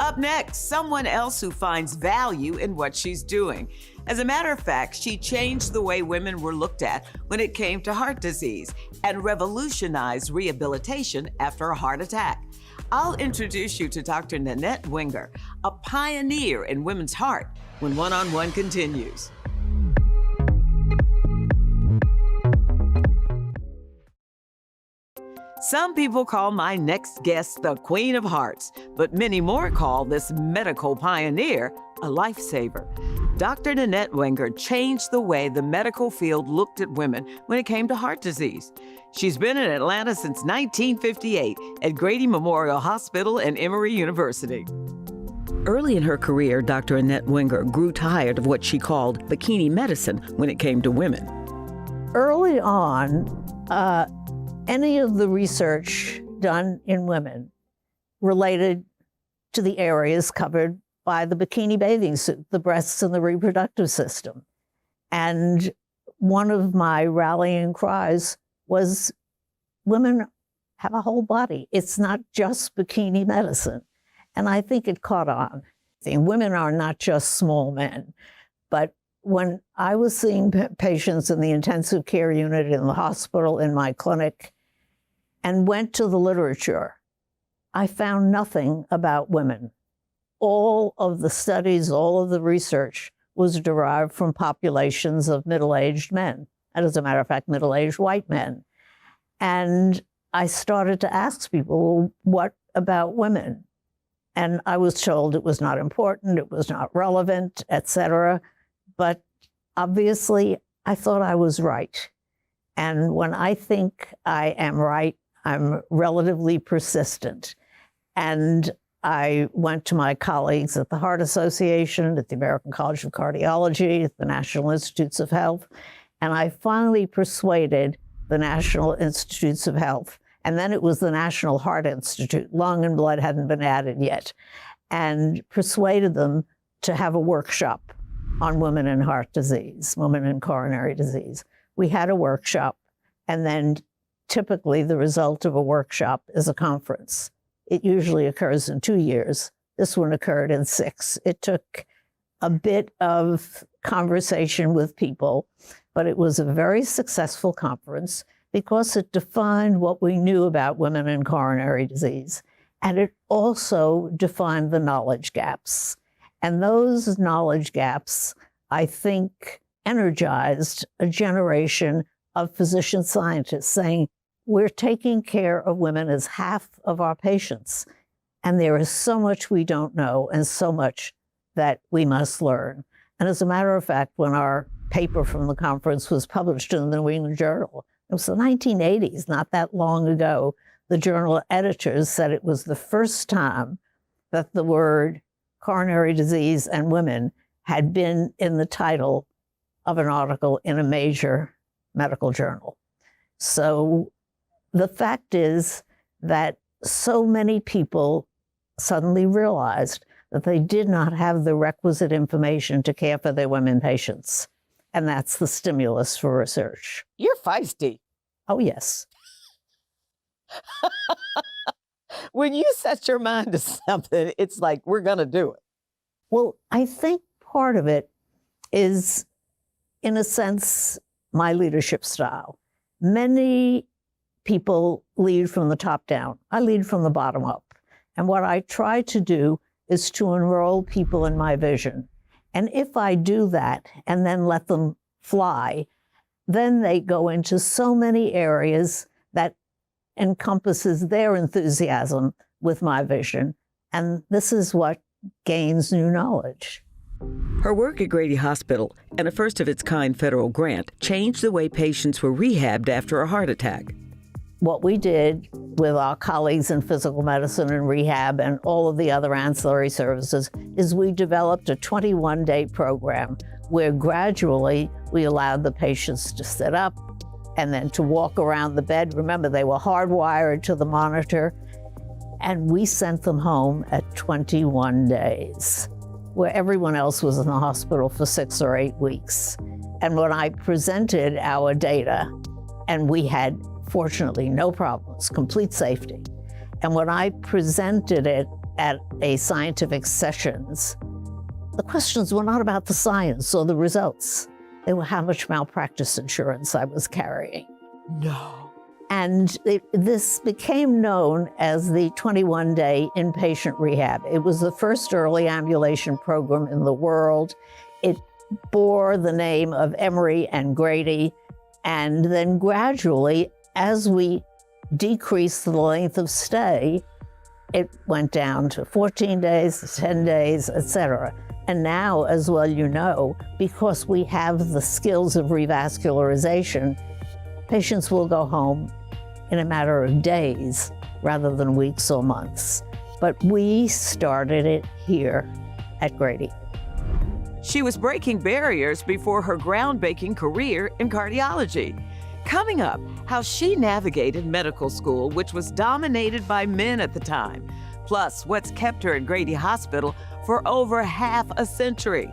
Up next, someone else who finds value in what she's doing. As a matter of fact, she changed the way women were looked at when it came to heart disease and revolutionized rehabilitation after a heart attack. I'll introduce you to Dr. Nanette Wenger, a pioneer in women's heart, when One-on-One continues. Some people call my next guest the Queen of Hearts, but many more call this medical pioneer a lifesaver. Dr. Nanette Wenger changed the way the medical field looked at women when it came to heart disease. She's been in Atlanta since 1958 at Grady Memorial Hospital and Emory University. Early in her career, Dr. Nanette Wenger grew tired of what she called bikini medicine when it came to women. Early on, any of the research done in women related to the areas covered by the bikini bathing suit, the breasts and the reproductive system. And one of my rallying cries was, women have a whole body. It's not just bikini medicine. And I think it caught on. Women are not just small men. But when I was seeing patients in the intensive care unit, in the hospital, in my clinic, and went to the literature, I found nothing about women. All of the studies, all of the research was derived from populations of middle-aged men, and as a matter of fact, middle-aged white men. And I started to ask people, well, what about women? And I was told it was not important, it was not relevant, etc. But obviously, I thought I was right. And when I think I am right, I'm relatively persistent. And I went to my colleagues at the Heart Association, at the American College of Cardiology, at the National Institutes of Health, and I finally persuaded the National Institutes of Health, and then it was the National Heart Institute, lung and blood hadn't been added yet, and persuaded them to have a workshop on women and heart disease, women and coronary disease. We had a workshop, and then typically the result of a workshop is a conference. It usually occurs in 2 years. This one occurred in 6. It took a bit of conversation with people, but it was a very successful conference because it defined what we knew about women and coronary disease. And it also defined the knowledge gaps. And those knowledge gaps, I think, energized a generation of physician scientists saying, we're taking care of women as half of our patients. And there is so much we don't know and so much that we must learn. And as a matter of fact, when our paper from the conference was published in the New England Journal, it was the 1980s, not that long ago, the journal editors said it was the first time that the word coronary disease and women had been in the title of an article in a major medical journal. So the fact is that so many people suddenly realized that they did not have the requisite information to care for their women patients. And that's the stimulus for research. You're feisty. Oh, yes. When you set your mind to something, it's like, we're going to do it. Well, I think part of it is, in a sense, my leadership style. Many people lead from the top down. I lead from the bottom up. And what I try to do is to enroll people in my vision. And if I do that and then let them fly, then they go into so many areas that encompasses their enthusiasm with my vision. And this is what gains new knowledge. Her work at Grady Hospital and a first-of-its-kind federal grant changed the way patients were rehabbed after a heart attack. What we did with our colleagues in physical medicine and rehab and all of the other ancillary services is we developed a 21-day program where gradually we allowed the patients to sit up and then to walk around the bed. Remember, they were hardwired to the monitor, and we sent them home at 21 days, where everyone else was in the hospital for 6 or 8 weeks. And when I presented our data, and we had, fortunately, no problems, complete safety. And when I presented it at a scientific sessions, the questions were not about the science or the results. They were how much malpractice insurance I was carrying. No. And this became known as the 21-day inpatient rehab. It was the first early ambulation program in the world. It bore the name of Emory and Grady. And then gradually, as we decreased the length of stay, it went down to 14 days, 10 days, et cetera. And now, as well you know, because we have the skills of revascularization, patients will go home in a matter of days rather than weeks or months. But we started it here at Grady. She was breaking barriers before her groundbreaking career in cardiology. Coming up, how she navigated medical school, which was dominated by men at the time, plus what's kept her at Grady Hospital for over half a century.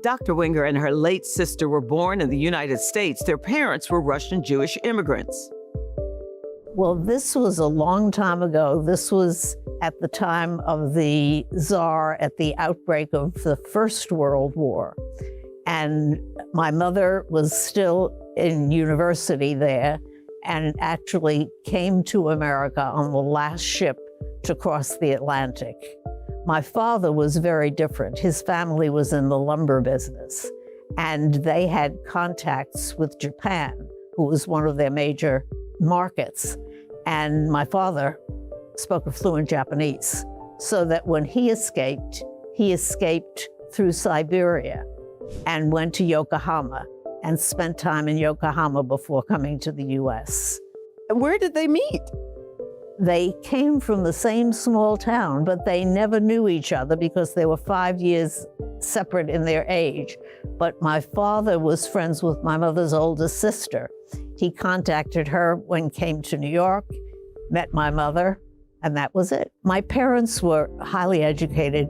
Dr. Wenger and her late sister were born in the United States. Their parents were Russian Jewish immigrants. Well, this was a long time ago. This was at the time of the Tsar, at the outbreak of the First World War. And my mother was still in university there and actually came to America on the last ship to cross the Atlantic. My father was very different. His family was in the lumber business, and they had contacts with Japan, who was one of their major markets. And my father spoke fluent Japanese, so that when he escaped through Siberia and went to Yokohama and spent time in Yokohama before coming to the US. Where did they meet? They came from the same small town, but they never knew each other because they were 5 years separate in their age. But my father was friends with my mother's oldest sister. He contacted her when he came to New York, met my mother, and that was it. My parents were highly educated.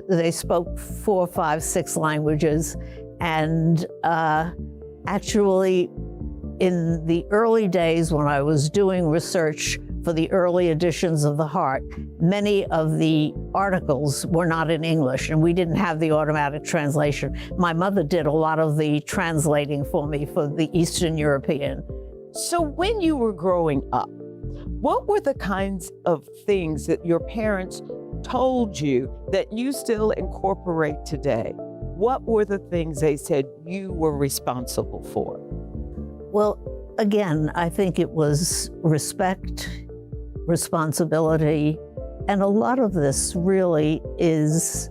They spoke 4, 5, 6 languages. And actually, in the early days when I was doing research for the early editions of The Heart, many of the articles were not in English, and we didn't have the automatic translation. My mother did a lot of the translating for me for the Eastern European. So when you were growing up, what were the kinds of things that your parents told you that you still incorporate today? What were the things they said you were responsible for? Well, again, I think it was respect, responsibility, and a lot of this really is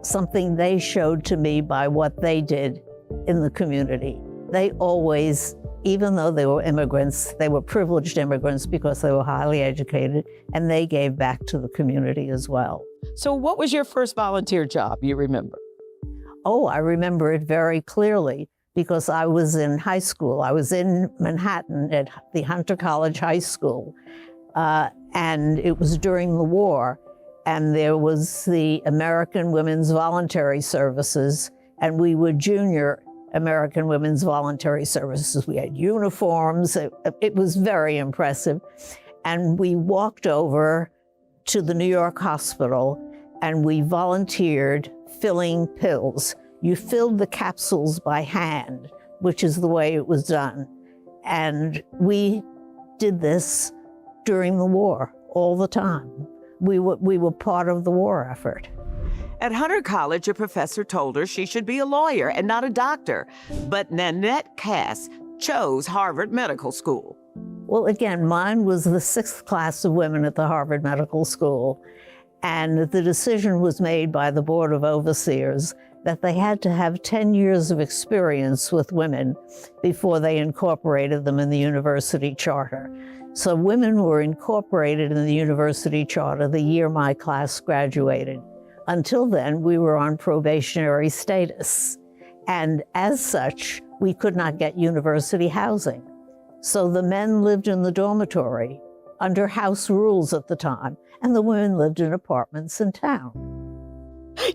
something they showed to me by what they did in the community. They always, even though they were immigrants, they were privileged immigrants because they were highly educated, and they gave back to the community as well. So what was your first volunteer job, you remember? Oh, I remember it very clearly because I was in high school. I was in Manhattan at the Hunter College High School, and it was during the war, and there was the American Women's Voluntary Services, and we were junior American Women's Voluntary Services. We had uniforms. It was very impressive. And we walked over to the New York hospital, and we volunteered filling pills. You filled the capsules by hand, which is the way it was done. And we did this during the war all the time. We were part of the war effort. At Hunter College, a professor told her she should be a lawyer and not a doctor. But Nanette Cass chose Harvard Medical School. Well, again, mine was the 6th class of women at the Harvard Medical School. And the decision was made by the Board of Overseers that they had to have 10 years of experience with women before they incorporated them in the university charter. So women were incorporated in the university charter the year my class graduated. Until then, we were on probationary status. And as such, we could not get university housing. So the men lived in the dormitory under house rules at the time, and the women lived in apartments in town.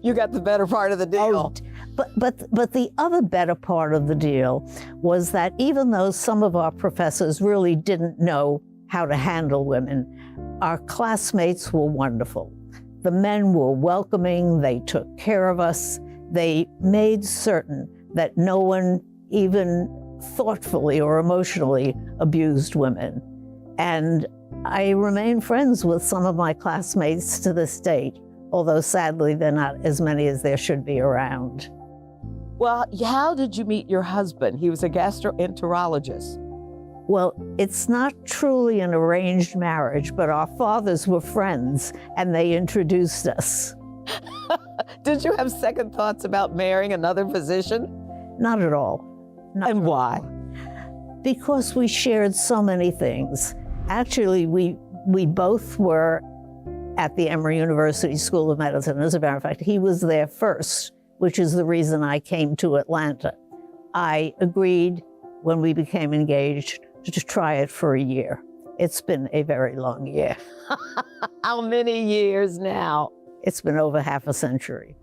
You got the better part of the deal. But the other better part of the deal was that even though some of our professors really didn't know how to handle women, our classmates were wonderful. The men were welcoming, they took care of us, they made certain that no one even thoughtfully or emotionally abused women. And I remain friends with some of my classmates to this date, although sadly there are not as many as there should be around. Well, how did you meet your husband? He was a gastroenterologist. Well, it's not truly an arranged marriage, but our fathers were friends and they introduced us. Did you have second thoughts about marrying another physician? Not at all. And why? Because we shared so many things. Actually, we both were at the Emory University School of Medicine. As a matter of fact, he was there first, which is the reason I came to Atlanta. I agreed when we became engaged to try it for a year. It's been a very long year. How many years now? It's been over half a century.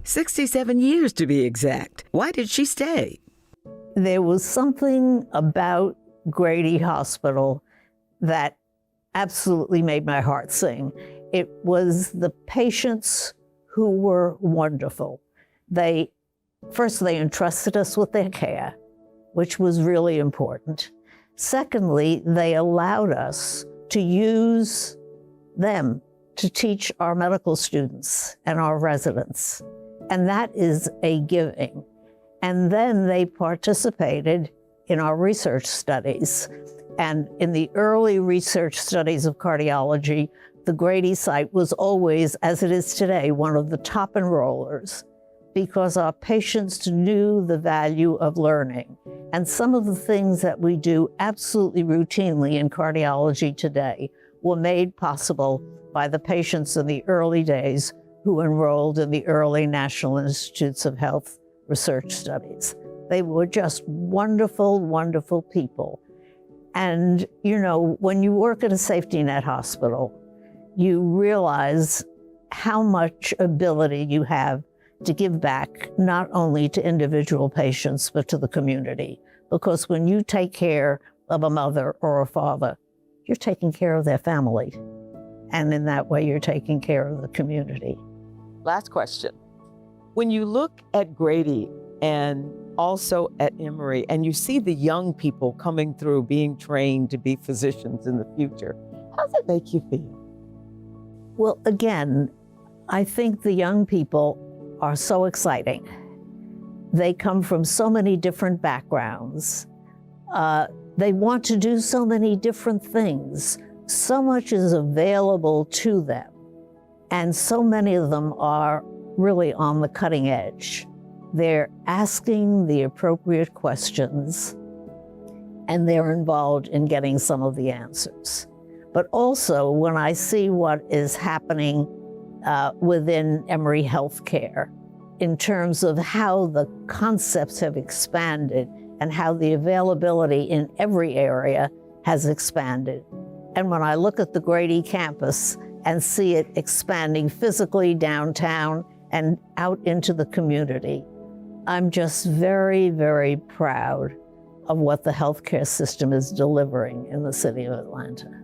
67 years to be exact. Why did she stay? There was something about Grady Hospital that absolutely made my heart sing. It was the patients who were wonderful. First, they entrusted us with their care, which was really important. Secondly, they allowed us to use them to teach our medical students and our residents. And that is a giving. And then they participated in our research studies. And in the early research studies of cardiology, the Grady site was always, as it is today, one of the top enrollers because our patients knew the value of learning. And some of the things that we do absolutely routinely in cardiology today were made possible by the patients in the early days who enrolled in the early National Institutes of Health research studies. They were just wonderful, wonderful people. And, you know, when you work at a safety net hospital, you realize how much ability you have to give back, not only to individual patients, but to the community. Because when you take care of a mother or a father, you're taking care of their family. And in that way, you're taking care of the community. Last question. When you look at Grady and also at Emory, and you see the young people coming through being trained to be physicians in the future, how does it make you feel? Well, again, I think the young people are so exciting. They come from so many different backgrounds. They want to do so many different things. So much is available to them. And so many of them are really on the cutting edge. They're asking the appropriate questions, and they're involved in getting some of the answers. But also, when I see what is happening within Emory Healthcare, in terms of how the concepts have expanded and how the availability in every area has expanded. And when I look at the Grady campus and see it expanding physically downtown and out into the community, I'm just very, very proud of what the healthcare system is delivering in the city of Atlanta.